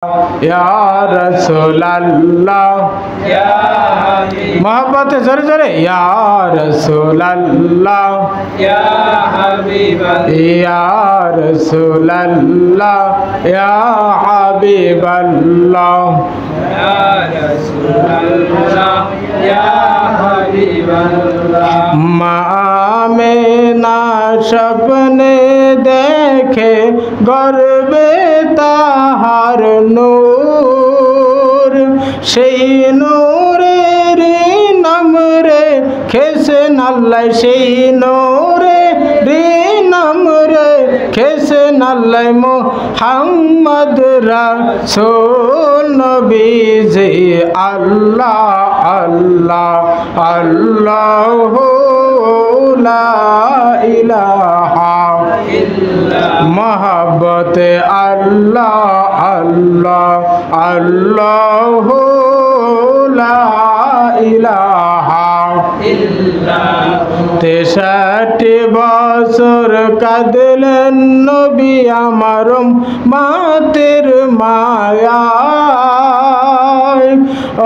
या रसूल अल्लाह मोहब्बत जोरे जोरे या रसूल अल्लाह या हबीब या रसूल अल्लाह या हबीब अल्लाह या रसूल अल्लाह या हबीब अल्लाह। आमिना सपने देखे गर्बे ताहार नूर সেই নূরের নাম রে খেসেন আল্লাহ সেই নূরের নাম রে খেসেন আল্লাহ মুহাম্মদ রাসূল নবীজি আল্লাহ আল্লাহ আল্লাহ লা ইলাহা मोहब्बत अल्लाह अल्लाह अल्लाह ला इलाहा तेषट्टी बছর কাঁদলেন নবী আমার মাতের মায়ায়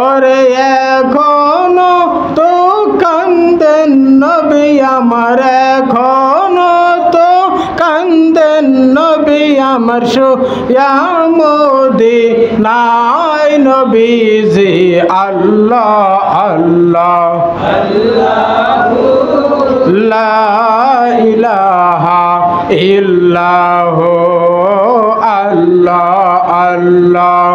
ওরে এখনো তো কাঁদেন নবী আমার এখনো তো কাঁদেন নবী আমার শুয়া মদিনায় নবীজি আল্লাহ আল্লাহ লা ইলাহা ইল্লাল্লাহ আল্লাহ আল্লাহ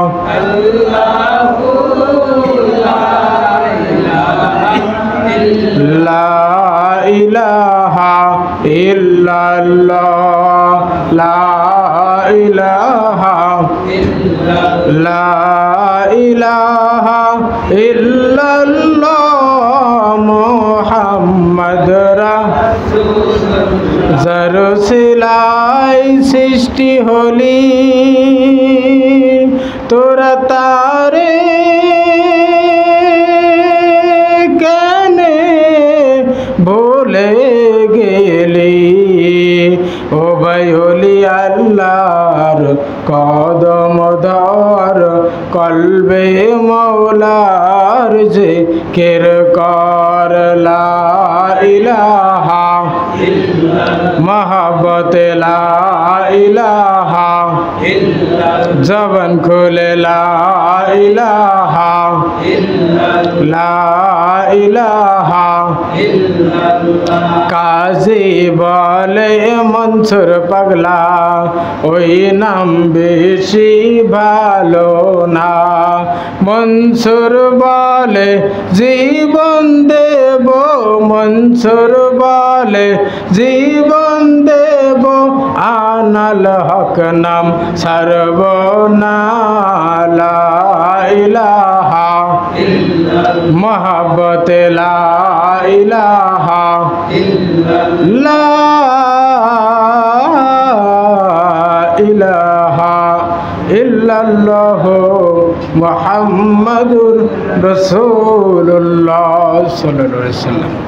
লা ইলাহা ইল্লাল্লাহ লা ইলাহা লা ইলাহা ইল্লাল্লাহ মুহাম্মদ রাসূলুল্লাহ সিলাই সৃষ্টি হলি তোরা তারে কেনে ভুলে গেলি ও ভাইলি আল্লাহর কদম ধর কলবে মৌলার জিকির কর লা ইলাহা মোহব্বত লা ইলাহা জবান খুলে লা ইলাহা লা ইলাহা কাজী বলে মনসুর পাগলা ওই নাম বেশি ভালো না মনসুর বলে জীবন দেব মনসুর বলে জীবন দেব আনাল হক নাম সর্বনা লা ইলাহা মোহব্বত লা ইলাহা লা ইলাহা ইল্লাল্লাহ মুহাম্মাদুর রাসূলুল্লাহ সাল্লাল্লাহু আলাইহি ওয়াসাল্লাম।